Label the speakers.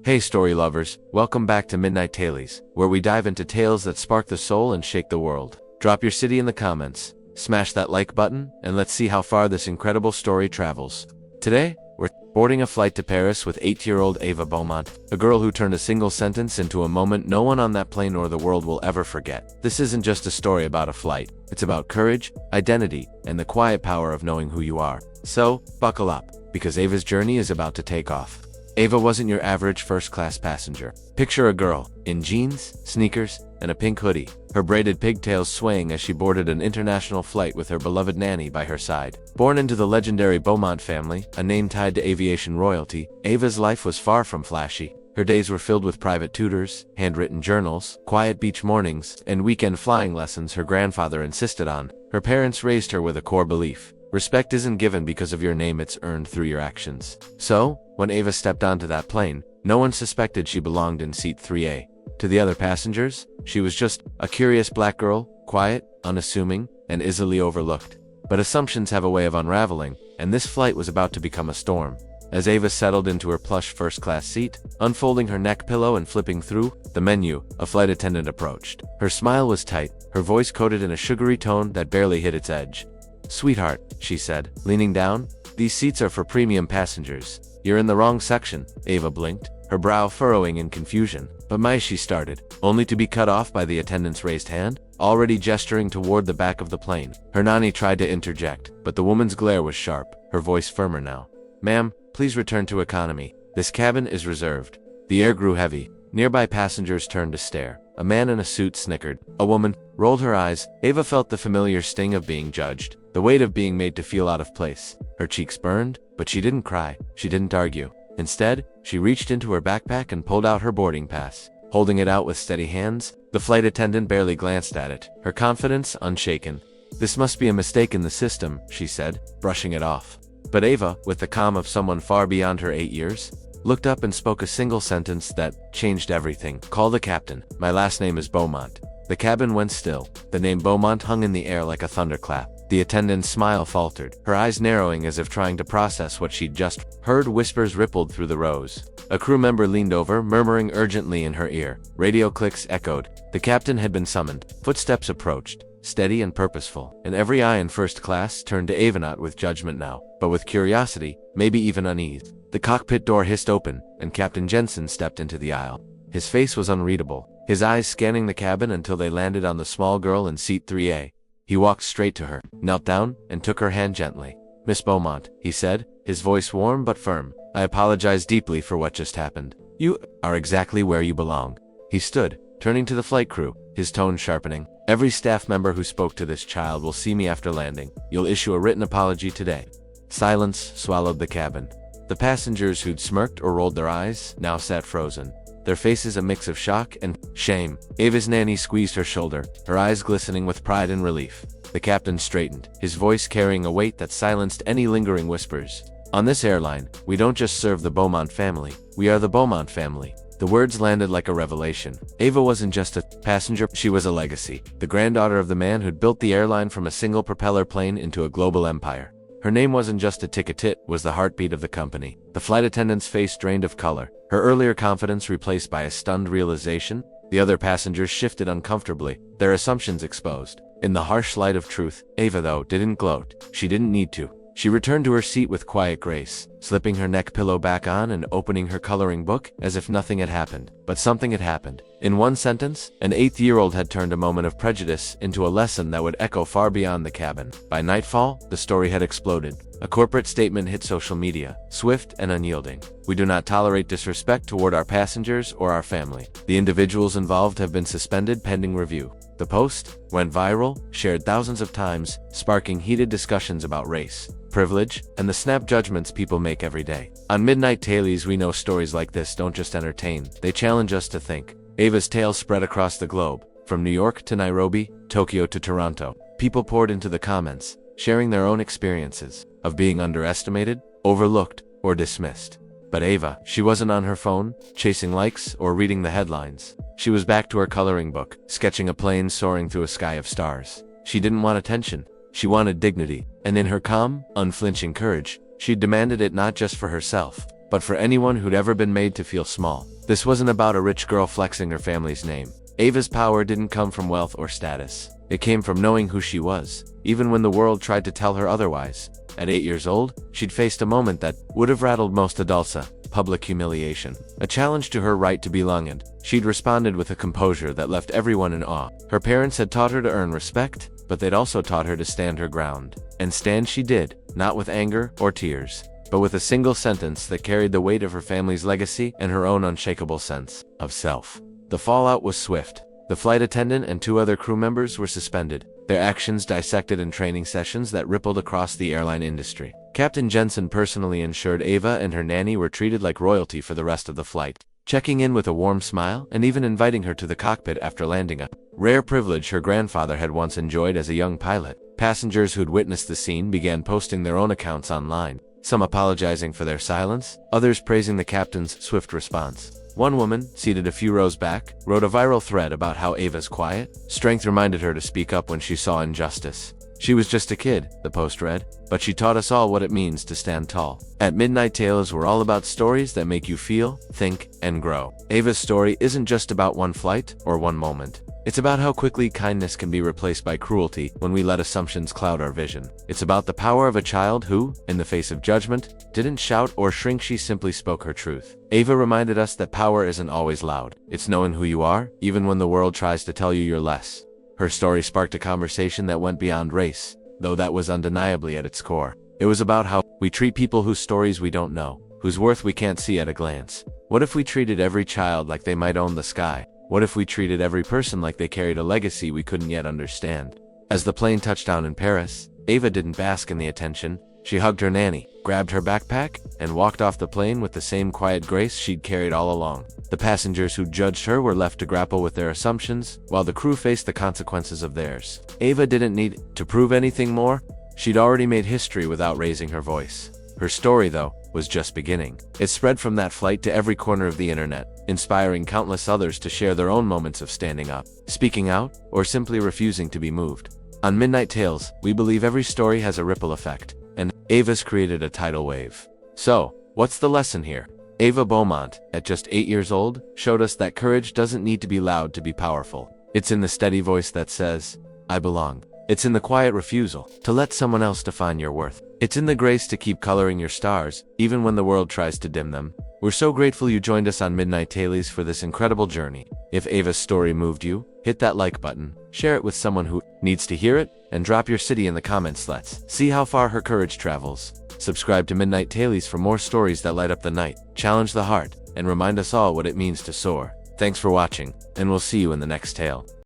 Speaker 1: Hey story lovers, welcome back to MidnightTales, where we dive into tales that spark the soul and shake the world. Drop your city in the comments, smash that like button, and let's see how far this incredible story travels. Today, we're boarding a flight to Paris with 8-year-old Ava Beaumont, a girl who turned a single sentence into a moment no one on that plane or the world will ever forget. This isn't just a story about a flight, it's about courage, identity, and the quiet power of knowing who you are. So, buckle up, because Ava's journey is about to take off. Ava wasn't your average first-class passenger. Picture a girl, in jeans, sneakers, and a pink hoodie, her braided pigtails swaying as she boarded an international flight with her beloved nanny by her side. Born into the legendary Beaumont family, a name tied to aviation royalty, Ava's life was far from flashy. Her days were filled with private tutors, handwritten journals, quiet beach mornings, and weekend flying lessons her grandfather insisted on. Her parents raised her with a core belief: respect isn't given because of your name, it's earned through your actions. So, when Ava stepped onto that plane, no one suspected she belonged in seat 3A. To the other passengers, she was just a curious black girl, quiet, unassuming, and easily overlooked. But assumptions have a way of unraveling, and this flight was about to become a storm. As Ava settled into her plush first-class seat, unfolding her neck pillow and flipping through the menu, a flight attendant approached. Her smile was tight, her voice coated in a sugary tone that barely hit its edge. "Sweetheart," she said, leaning down, "these seats are for premium passengers. You're in the wrong section." Ava blinked, her brow furrowing in confusion. "But she started, only to be cut off by the attendant's raised hand, already gesturing toward the back of the plane. Her nanny tried to interject, but the woman's glare was sharp, her voice firmer now. "Ma'am, please return to economy. This cabin is reserved." The air grew heavy. Nearby passengers turned to stare. A man in a suit snickered. A woman rolled her eyes. Ava felt the familiar sting of being judged, the weight of being made to feel out of place. Her cheeks burned, but she didn't cry. She didn't argue. Instead, she reached into her backpack and pulled out her boarding pass. Holding it out with steady hands, the flight attendant barely glanced at it, her confidence unshaken. "This must be a mistake in the system," she said, brushing it off. But Ava, with the calm of someone far beyond her 8 years, looked up and spoke a single sentence that changed everything. "Call the captain. My last name is Beaumont." The cabin went still. The name Beaumont hung in the air like a thunderclap. The attendant's smile faltered, her eyes narrowing as if trying to process what she'd just heard. Whispers rippled through the rows. A crew member leaned over, murmuring urgently in her ear. Radio clicks echoed. The captain had been summoned. Footsteps approached, steady and purposeful, and every eye in first class turned to Ava, not with judgment now, but with curiosity, maybe even unease. The cockpit door hissed open, and Captain Jensen stepped into the aisle. His face was unreadable, his eyes scanning the cabin until they landed on the small girl in seat 3A. He walked straight to her, knelt down, and took her hand gently. "Miss Beaumont," he said, his voice warm but firm, "I apologize deeply for what just happened. You are exactly where you belong." He stood, turning to the flight crew, his tone sharpening. "Every staff member who spoke to this child will see me after landing. You'll issue a written apology today." Silence swallowed the cabin. The passengers who'd smirked or rolled their eyes now sat frozen, their faces a mix of shock and shame. Ava's nanny squeezed her shoulder, her eyes glistening with pride and relief. The captain straightened, his voice carrying a weight that silenced any lingering whispers. "On this airline, we don't just serve the Beaumont family, we are the Beaumont family." The words landed like a revelation. Ava wasn't just a passenger, she was a legacy, the granddaughter of the man who'd built the airline from a single propeller plane into a global empire. Her name wasn't just a ticket, it was the heartbeat of the company. The flight attendant's face drained of color, her earlier confidence replaced by a stunned realization. The other passengers shifted uncomfortably, their assumptions exposed. In the harsh light of truth, Ava, though, didn't gloat. She didn't need to. She returned to her seat with quiet grace, slipping her neck pillow back on and opening her coloring book as if nothing had happened. But something had happened. In one sentence, an 8-year-old had turned a moment of prejudice into a lesson that would echo far beyond the cabin. By nightfall, the story had exploded. A corporate statement hit social media, swift and unyielding. "We do not tolerate disrespect toward our passengers or our family. The individuals involved have been suspended pending review." The post went viral, shared thousands of times, sparking heated discussions about race, privilege, and the snap judgments people make every day. On MidnightTales, we know stories like this don't just entertain, they challenge us to think. Ava's tale spread across the globe, from New York to Nairobi, Tokyo to Toronto. People poured into the comments, sharing their own experiences of being underestimated, overlooked, or dismissed. But Ava, she wasn't on her phone, chasing likes, or reading the headlines. She was back to her coloring book, sketching a plane soaring through a sky of stars. She didn't want attention, she wanted dignity, and in her calm, unflinching courage, she demanded it not just for herself, but for anyone who'd ever been made to feel small. This wasn't about a rich girl flexing her family's name. Ava's power didn't come from wealth or status. It came from knowing who she was, even when the world tried to tell her otherwise. At 8 years old, she'd faced a moment that would have rattled most adults: public humiliation. A challenge to her right to belong, and she'd responded with a composure that left everyone in awe. Her parents had taught her to earn respect, but they'd also taught her to stand her ground. And stand she did, not with anger or tears, but with a single sentence that carried the weight of her family's legacy and her own unshakable sense of self. The fallout was swift. The flight attendant and 2 other crew members were suspended, their actions dissected in training sessions that rippled across the airline industry. Captain Jensen personally ensured Ava and her nanny were treated like royalty for the rest of the flight, checking in with a warm smile and even inviting her to the cockpit after landing, a rare privilege her grandfather had once enjoyed as a young pilot. Passengers who'd witnessed the scene began posting their own accounts online, some apologizing for their silence, others praising the captain's swift response. One woman, seated a few rows back, wrote a viral thread about how Ava's quiet strength reminded her to speak up when she saw injustice. She was just a kid, the post read, but she taught us all what it means to stand tall. At Midnight Tales, we're all about stories that make you feel, think, and grow. Ava's story isn't just about one flight or one moment. It's about how quickly kindness can be replaced by cruelty when we let assumptions cloud our vision. It's about the power of a child who, in the face of judgment, didn't shout or shrink, she simply spoke her truth. Ava reminded us that power isn't always loud. It's knowing who you are, even when the world tries to tell you you're less. Her story sparked a conversation that went beyond race, though that was undeniably at its core. It was about how we treat people whose stories we don't know, whose worth we can't see at a glance. What if we treated every child like they might own the sky? What if we treated every person like they carried a legacy we couldn't yet understand? As the plane touched down in Paris, Ava didn't bask in the attention. She hugged her nanny, grabbed her backpack, and walked off the plane with the same quiet grace she'd carried all along. The passengers who judged her were left to grapple with their assumptions, while the crew faced the consequences of theirs. Ava didn't need to prove anything more. She'd already made history without raising her voice. Her story, though, was just beginning. It spread from that flight to every corner of the internet, inspiring countless others to share their own moments of standing up, speaking out, or simply refusing to be moved. On Midnight Tales, we believe every story has a ripple effect, and Ava's created a tidal wave. So, what's the lesson here? Ava Beaumont, at just 8 years old, showed us that courage doesn't need to be loud to be powerful. It's in the steady voice that says, "I belong." It's in the quiet refusal to let someone else define your worth. It's in the grace to keep coloring your stars, even when the world tries to dim them. We're so grateful you joined us on Midnight Tales for this incredible journey. If Ava's story moved you, hit that like button, share it with someone who needs to hear it, and drop your city in the comments. Let's see how far her courage travels. Subscribe to Midnight Tales for more stories that light up the night, challenge the heart, and remind us all what it means to soar. Thanks for watching, and we'll see you in the next tale.